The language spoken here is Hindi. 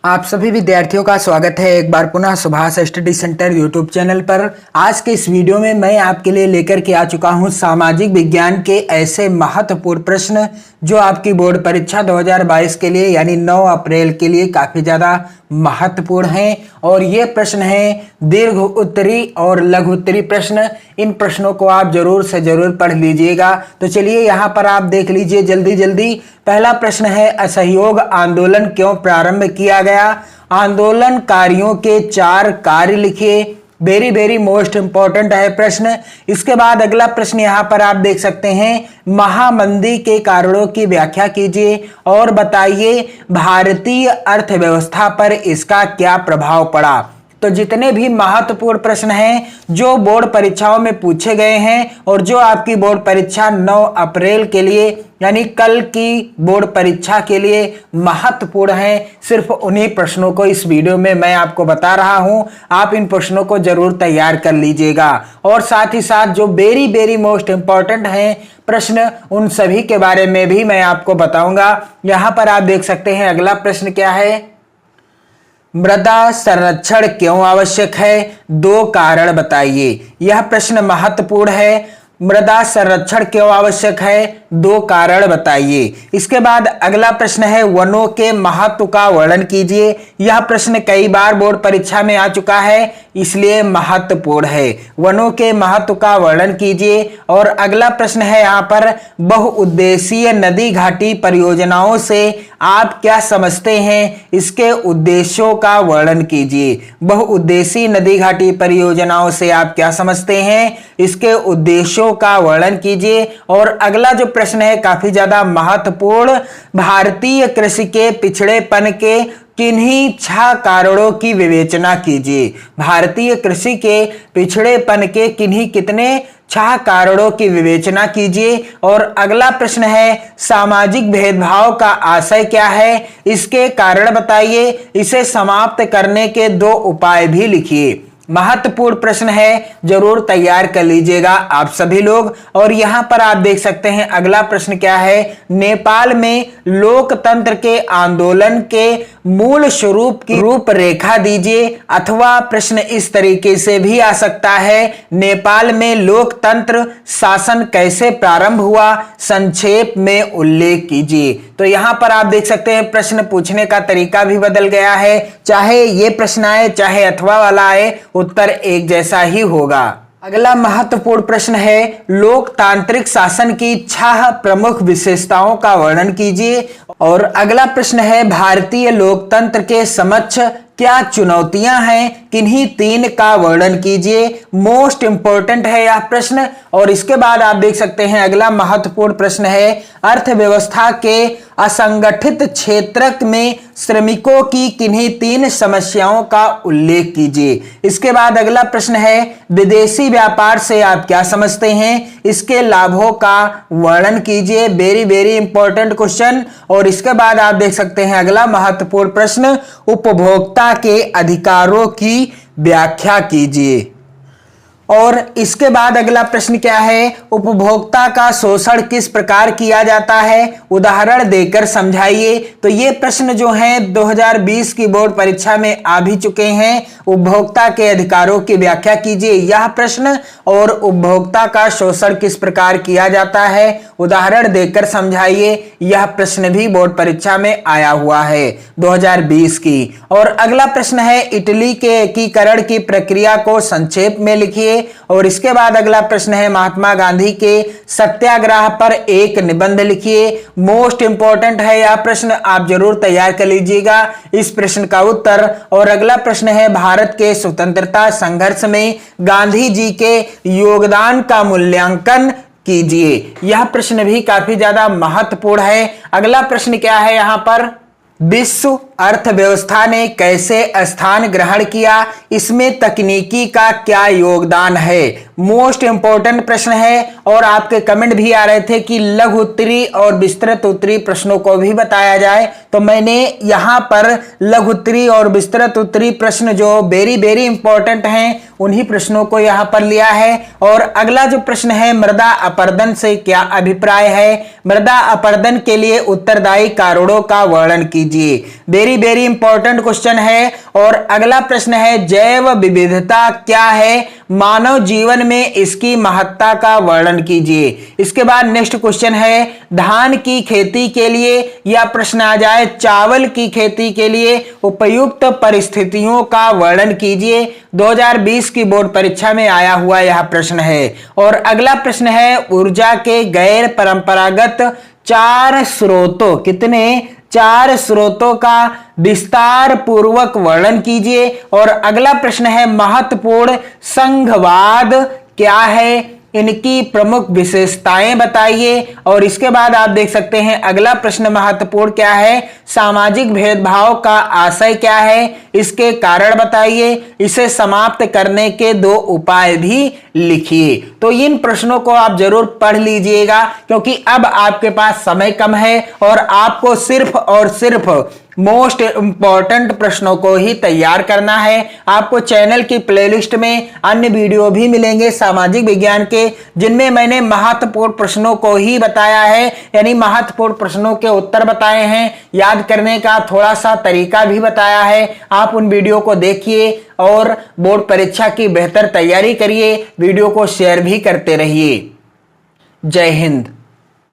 आप सभी विद्यार्थियों का स्वागत है एक बार पुनः Subhash study centre YouTube channel पर। आज के इस वीडियो में मैं आपके लिए लेकर के आ चुका हूं सामाजिक विज्ञान के ऐसे महत्वपूर्ण प्रश्न जो आपकी बोर्ड परीक्षा 2022 के लिए यानी 9 अप्रैल के लिए काफ़ी ज़्यादा महत्वपूर्ण हैं। और ये प्रश्न हैं दीर्घ उत्तरी और लघु उत्तरी प्रश्न। इन प्रश्नों को आप जरूर से जरूर पढ़ लीजिएगा। तो चलिए यहाँ पर आप देख लीजिए जल्दी जल्दी। पहला प्रश्न है, असहयोग आंदोलन क्यों प्रारंभ किया गया? आंदोलनकारियों के 4 कार्य लिखिए। वेरी वेरी मोस्ट इंपॉर्टेंट है प्रश्न। इसके बाद अगला प्रश्न यहाँ पर आप देख सकते हैं, महामंदी के कारणों की व्याख्या कीजिए और बताइए भारतीय अर्थव्यवस्था पर इसका क्या प्रभाव पड़ा। तो जितने भी महत्वपूर्ण प्रश्न हैं जो बोर्ड परीक्षाओं में पूछे गए हैं और जो आपकी बोर्ड परीक्षा 9 अप्रैल के लिए यानी कल की बोर्ड परीक्षा के लिए महत्वपूर्ण हैं, सिर्फ उन्हीं प्रश्नों को इस वीडियो में मैं आपको बता रहा हूं। आप इन प्रश्नों को जरूर तैयार कर लीजिएगा और साथ ही साथ जो वेरी वेरी मोस्ट इंपॉर्टेंट हैं प्रश्न उन सभी के बारे में भी मैं आपको बताऊंगा। यहां पर आप देख सकते हैं अगला प्रश्न क्या है, मृदा संरक्षण क्यों आवश्यक है? 2 कारण बताइए। यह प्रश्न महत्वपूर्ण है। मृदा संरक्षण क्यों आवश्यक है? 2 कारण बताइए। इसके बाद अगला प्रश्न है, वनों के महत्व का वर्णन कीजिए। यह प्रश्न कई बार बोर्ड परीक्षा में आ चुका है इसलिए महत्वपूर्ण है। वनों के महत्व का वर्णन कीजिए। और अगला प्रश्न है यहाँ पर, बहुउद्देशीय नदी घाटी परियोजनाओं से आप क्या समझते हैं? इसके उद्देश्यों का वर्णन कीजिए। बहुउद्देशीय नदी घाटी परियोजनाओं से आप क्या समझते हैं? इसके उद्देश्यों का वर्णन कीजिए। और अगला जो प्रश्न है काफी ज्यादा महत्वपूर्ण, भारतीय कृषि के पिछड़ेपन के किन्हीं 6 कारणों की विवेचना कीजिए। भारतीय कृषि के पिछड़ेपन के कितने 6 कारणों की विवेचना कीजिए। और अगला प्रश्न है, सामाजिक भेदभाव का आशय क्या है? इसके कारण बताइए। इसे समाप्त करने के 2 उपाय भी लिखिए। महत्वपूर्ण प्रश्न है, जरूर तैयार कर लीजिएगा आप सभी लोग। और यहां पर आप देख सकते हैं अगला प्रश्न क्या है, नेपाल में लोकतंत्र के आंदोलन के मूल स्वरूप की रूपरेखा दीजिए। अथवा प्रश्न इस तरीके से भी आ सकता है, नेपाल में लोकतंत्र शासन कैसे प्रारंभ हुआ? संक्षेप में उल्लेख कीजिए। तो यहां पर आप देख सकते हैं प्रश्न पूछने का तरीका भी बदल गया है। चाहे ये प्रश्न आए चाहे अथवा वाला आए, उत्तर एक जैसा ही होगा। अगला महत्वपूर्ण प्रश्न है, लोकतांत्रिक शासन की 6 प्रमुख विशेषताओं का वर्णन कीजिए। और अगला प्रश्न है, भारतीय लोकतंत्र के समक्ष क्या चुनौतियां हैं? किन्हीं 3 का वर्णन कीजिए। मोस्ट इंपॉर्टेंट है यह प्रश्न। और इसके बाद आप देख सकते हैं अगला महत्वपूर्ण प्रश्न है, अर्थव्यवस्था के असंगठित क्षेत्र में श्रमिकों की किन्हीं 3 समस्याओं का उल्लेख कीजिए। इसके बाद अगला प्रश्न है, विदेशी व्यापार से आप क्या समझते हैं? इसके लाभों का वर्णन कीजिए। Very very important question. और इसके बाद आप देख सकते हैं अगला महत्वपूर्ण प्रश्न, उपभोक्ता के अधिकारों की व्याख्या कीजिए। और इसके बाद अगला प्रश्न क्या है, उपभोक्ता का शोषण किस प्रकार किया जाता है? उदाहरण देकर समझाइए। तो ये प्रश्न जो हैं 2020 की बोर्ड परीक्षा में आ भी चुके हैं। उपभोक्ता के अधिकारों की व्याख्या कीजिए यह प्रश्न, और उपभोक्ता का शोषण किस प्रकार किया जाता है? उदाहरण देकर समझाइए। यह प्रश्न भी बोर्ड परीक्षा में आया हुआ है 2020 की। और अगला प्रश्न है, इटली के एकीकरण की प्रक्रिया को संक्षेप में लिखिए। और इसके बाद अगला प्रश्न है, महात्मा गांधी के सत्याग्रह पर एक निबंध लिखिए। मोस्ट इंपॉर्टेंट है यह प्रश्न, आप जरूर तैयार कर लीजिएगा इस प्रश्न का उत्तर। और अगला प्रश्न है, भारत के स्वतंत्रता संघर्ष में गांधी जी के योगदान का मूल्यांकन कीजिए। यह प्रश्न भी काफी ज्यादा महत्वपूर्ण है। अगला प्रश्न क्या है यहां पर, विश्व अर्थव्यवस्था ने कैसे स्थान ग्रहण किया? इसमें तकनीकी का क्या योगदान है? मोस्ट इंपॉर्टेंट प्रश्न है और आपके कमेंट भी आ रहे थे कि लघु उत्तरी और विस्तृत उत्तरी प्रश्नों को भी बताया जाए, तो मैंने यहां पर लघु उत्तरी और विस्तृत उत्तरी प्रश्न जो वेरी वेरी इंपॉर्टेंट हैं उन्हीं प्रश्नों को यहां पर लिया है। और अगला जो प्रश्न है, मृदा अपरदन से क्या अभिप्राय है, मृदा अपरदन के लिए उत्तरदायी कारणों का वर्णन कीजिए। वेरी वेरी इंपॉर्टेंट क्वेश्चन है। और अगला प्रश्न है, जैव विविधता क्या है, मानव जीवन में इसकी महत्ता का वर्णन कीजिए। इसके बाद नेक्स्ट क्वेश्चन है, धान की खेती के लिए या प्रश्न आ जाए चावल की खेती के लिए उपयुक्त परिस्थितियों का वर्णन कीजिए। 2020 की बोर्ड परीक्षा में आया हुआ यह प्रश्न है। और अगला प्रश्न है, ऊर्जा के गैर परंपरागत 4 स्रोतों, कितने 4 स्रोतों का विस्तार पूर्वक वर्णन कीजिए। और अगला प्रश्न है, महत्वपूर्ण संघवाद क्या है, इनकी प्रमुख विशेषताएं बताइए। और इसके बाद आप देख सकते हैं अगला प्रश्न महत्वपूर्ण क्या है, सामाजिक भेदभाव का आशय क्या है, इसके कारण बताइए, इसे समाप्त करने के 2 उपाय भी लिखिए। तो इन प्रश्नों को आप जरूर पढ़ लीजिएगा क्योंकि अब आपके पास समय कम है और आपको सिर्फ और सिर्फ मोस्ट इंपॉर्टेंट प्रश्नों को ही तैयार करना है। आपको चैनल की प्लेलिस्ट में अन्य वीडियो भी मिलेंगे सामाजिक विज्ञान के, जिनमें मैंने महत्वपूर्ण प्रश्नों को ही बताया है, यानी महत्वपूर्ण प्रश्नों के उत्तर बताए हैं, याद करने का थोड़ा सा तरीका भी बताया है। आप उन वीडियो को देखिए और बोर्ड परीक्षा की बेहतर तैयारी करिए। वीडियो को शेयर भी करते रहिए। जय हिंद।